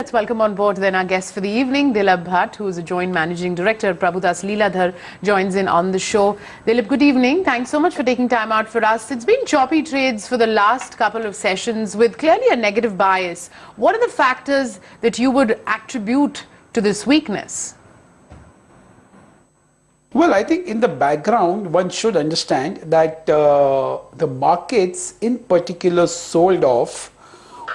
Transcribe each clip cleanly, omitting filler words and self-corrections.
Let's welcome on board then our guest for the evening, Dilip Bhatt, who is a joint managing director. Prabhudas Leeladhar joins in on the show. Dilip, good evening. Thanks so much for taking time out for us. It's been choppy trades for the last couple of sessions with clearly a negative bias. What are the factors that you would attribute to this weakness? Well, I think in the background, one should understand that the markets in particular sold off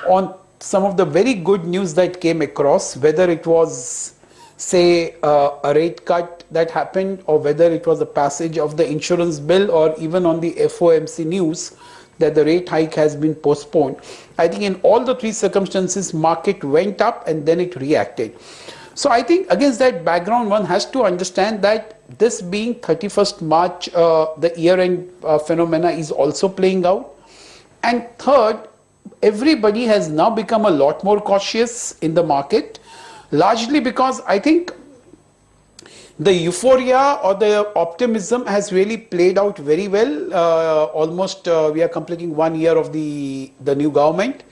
on some of the very good news that came across, whether it was, say, a rate cut that happened, or whether it was the passage of the insurance bill, or even on the FOMC news that the rate hike has been postponed. I think in all the three circumstances, market went up and then it reacted. So I think against that background, one has to understand that this being 31st March, the year-end phenomena is also playing out. And third, everybody has now become a lot more cautious in the market, largely because I think the euphoria or the optimism has really played out very well. Almost we are completing 1 year of the new government.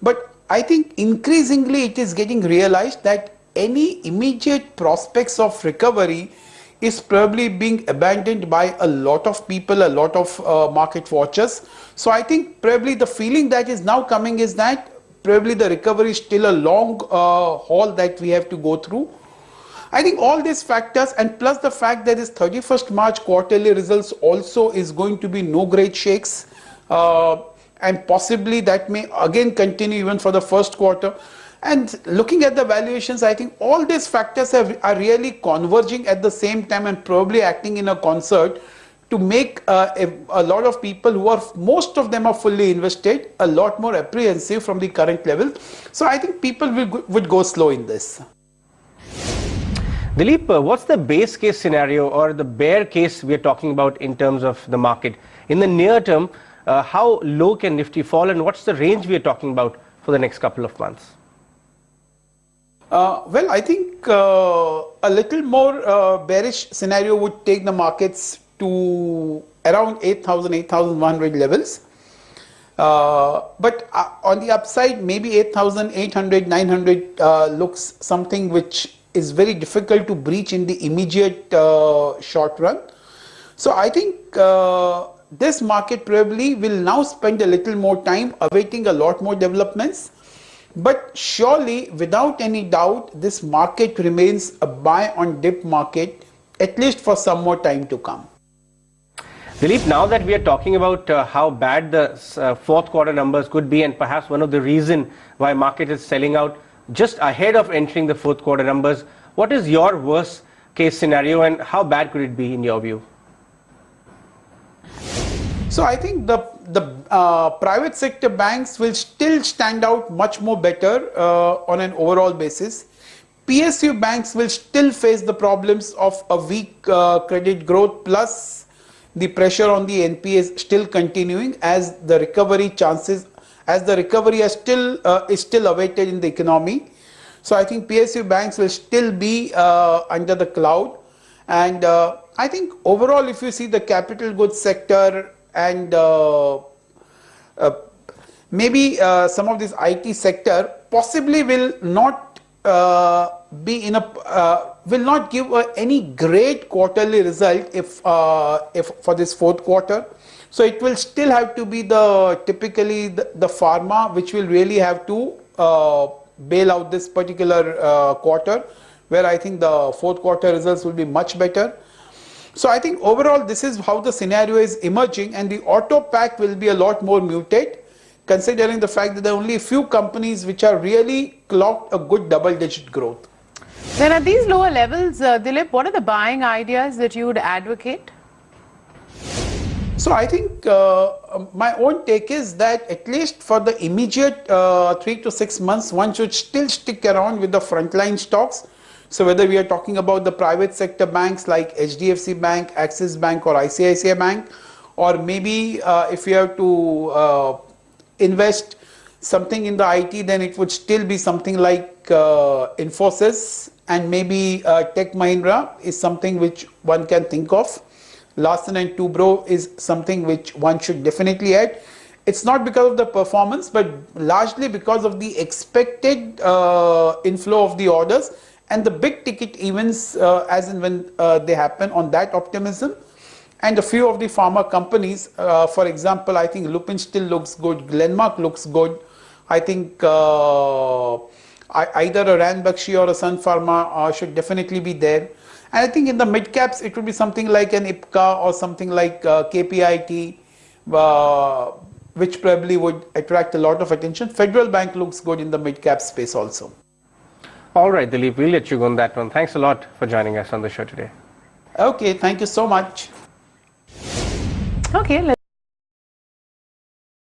But I think increasingly it is getting realized that any immediate prospects of recovery is probably being abandoned by a lot of people, a lot of market watchers. So I think probably the feeling that is now coming is that probably the recovery is still a long haul that we have to go through. I think all these factors, and plus the fact that this 31st March quarterly results also is going to be no great shakes, and possibly that may again continue even for the first quarter. And looking at the valuations, I think all these factors are really converging at the same time and probably acting in a concert to make a lot of people who are, most of them are fully invested, a lot more apprehensive from the current level. So I think people would go slow in this. Dilip, what's the base case scenario or the bear case we are talking about in terms of the market? In the near term, how low can Nifty fall, and what's the range we are talking about for the next couple of months? Well, I think a little more bearish scenario would take the markets to around 8,000, 8,100 levels. But on the upside, maybe 8,800, 900 looks something which is very difficult to breach in the immediate short run. So I think this market probably will now spend a little more time awaiting a lot more developments. But surely, without any doubt, this market remains a buy on dip market, at least for some more time to come. Dilip, now that we are talking about how bad the fourth quarter numbers could be, and perhaps one of the reasons why market is selling out just ahead of entering the fourth quarter numbers, what is your worst case scenario and how bad could it be in your view? So I think the private sector banks will still stand out much more better on an overall basis. PSU banks will still face the problems of a weak credit growth, plus the pressure on the NPAs still continuing as the recovery chances, as the recovery is still awaited in the economy. So I think PSU banks will still be under the cloud. And I think overall, if you see the capital goods sector, and maybe some of this IT sector possibly will not be in a will not give any great quarterly result if for this fourth quarter. So it will still have to be typically the pharma which will really have to bail out this particular quarter, where I think the fourth quarter results will be much better. So I think overall this is how the scenario is emerging, and the auto pack will be a lot more muted, considering the fact that there are only a few companies which are really clocked a good double-digit growth. Then at these lower levels, Dilip, what are the buying ideas that you would advocate? So I think my own take is that at least for the immediate 3 to 6 months, one should still stick around with the frontline stocks. So whether we are talking about the private sector banks like HDFC Bank, Axis Bank or ICICI Bank, or maybe if you have to invest something in the IT, then it would still be something like Infosys, and maybe Tech Mahindra is something which one can think of. Larsen & Toubro is something which one should definitely add. It's not because of the performance, but largely because of the expected inflow of the orders and the big ticket events as and when they happen on that optimism. And a few of the pharma companies, for example, I think Lupin still looks good, Glenmark looks good. I think either a Ranbaxy or a Sun Pharma should definitely be there. And I think in the mid caps, it would be something like an IPCA or something like KPIT, which probably would attract a lot of attention. Federal Bank looks good in the mid cap space also. All right, Dilip, we'll let you go on that one. Thanks a lot for joining us on the show today. Okay, thank you so much. Okay,